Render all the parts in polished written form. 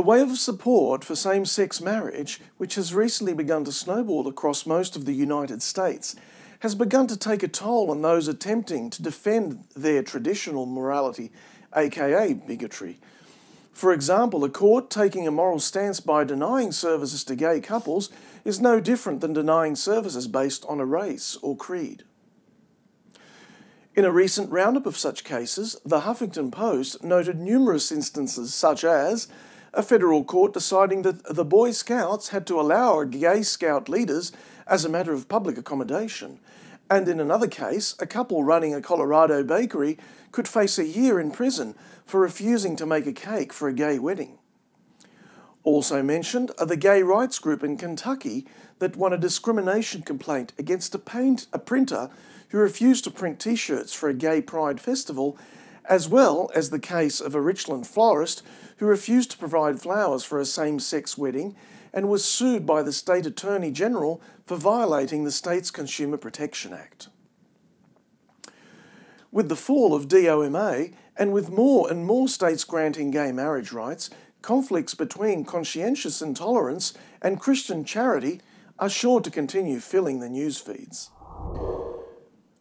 The wave of support for same-sex marriage, which has recently begun to snowball across most of the United States, has begun to take a toll on those attempting to defend their traditional morality, aka bigotry. For example, a court taking a moral stance by denying services to gay couples is no different than denying services based on a race or creed. In a recent roundup of such cases, the Huffington Post noted numerous instances such as a federal court deciding that the Boy Scouts had to allow gay scout leaders as a matter of public accommodation, and in another case, a couple running a Colorado bakery could face a year in prison for refusing to make a cake for a gay wedding. Also mentioned are the gay rights group in Kentucky that won a discrimination complaint against a printer who refused to print T-shirts for a gay pride festival, as well as the case of a Richland florist who refused to provide flowers for a same-sex wedding and was sued by the state attorney general for violating the state's Consumer Protection Act. With the fall of DOMA, and with more and more states granting gay marriage rights, conflicts between conscientious intolerance and Christian charity are sure to continue filling the news feeds.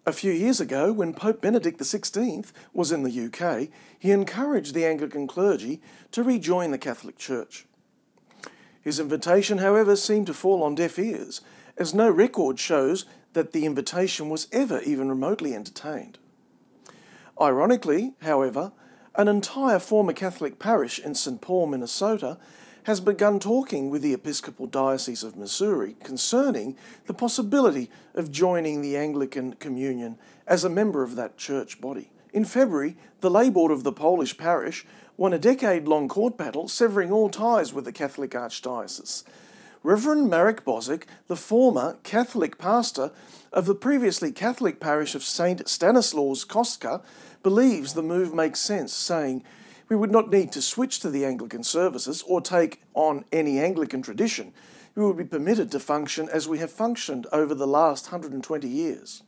A few years ago, when Pope Benedict XVI was in the UK, he encouraged the Anglican clergy to rejoin the Catholic Church. His invitation, however, seemed to fall on deaf ears, as no record shows that the invitation was ever even remotely entertained. Ironically, however, an entire former Catholic parish in St. Paul, Minnesota, has begun talking with the Episcopal Diocese of Missouri concerning the possibility of joining the Anglican Communion as a member of that church body. In February, the lay board of the Polish parish won a decade-long court battle severing all ties with the Catholic Archdiocese. Reverend Marek Bozik, the former Catholic pastor of the previously Catholic parish of St. Stanislaus Kostka, believes the move makes sense, saying, "We would not need to switch to the Anglican services or take on any Anglican tradition. We would be permitted to function as we have functioned over the last 120 years.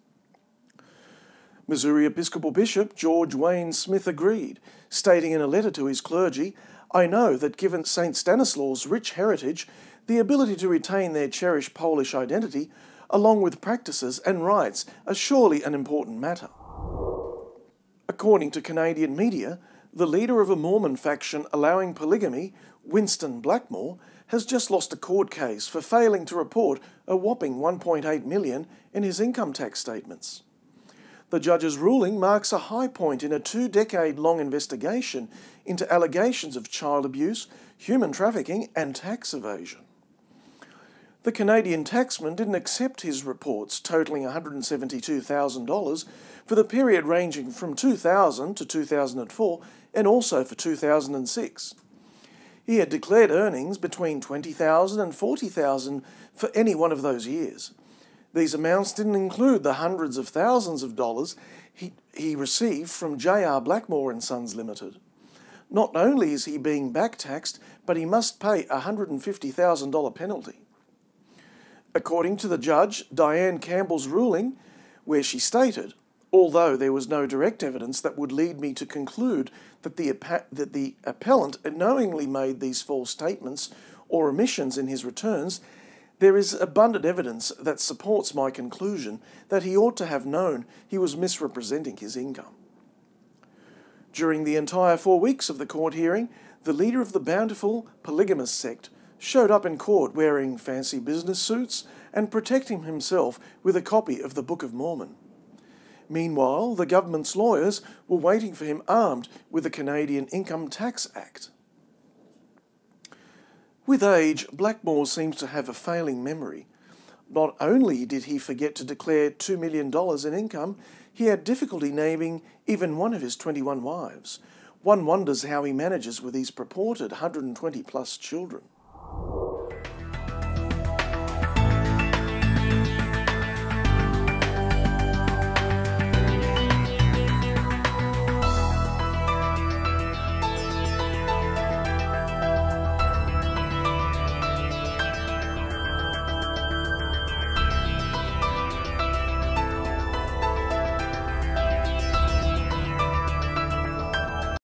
Missouri Episcopal Bishop George Wayne Smith agreed, stating in a letter to his clergy, "I know that given St. Stanislaus' rich heritage, the ability to retain their cherished Polish identity, along with practices and rites, are surely an important matter." According to Canadian media, the leader of a Mormon faction allowing polygamy, Winston Blackmore, has just lost a court case for failing to report a whopping $1.8 million in his income tax statements. The judge's ruling marks a high point in a 2-decade-long investigation into allegations of child abuse, human trafficking, and tax evasion. The Canadian taxman didn't accept his reports totaling $172,000 for the period ranging from 2000 to 2004 and also for 2006. He had declared earnings between $20,000 and $40,000 for any one of those years. These amounts didn't include the hundreds of thousands of dollars he received from J.R. Blackmore & Sons Limited. Not only is he being back-taxed, but he must pay a $150,000 penalty. According to the judge, Diane Campbell's ruling, where she stated, "Although there was no direct evidence that would lead me to conclude that the appellant knowingly made these false statements or omissions in his returns, there is abundant evidence that supports my conclusion that he ought to have known he was misrepresenting his income." During the entire 4 weeks of the court hearing, the leader of the bountiful polygamous sect showed up in court wearing fancy business suits and protecting himself with a copy of the Book of Mormon. Meanwhile, the government's lawyers were waiting for him armed with the Canadian Income Tax Act. With age, Blackmore seems to have a failing memory. Not only did he forget to declare $2 million in income, he had difficulty naming even one of his 21 wives. One wonders how he manages with his purported 120-plus children.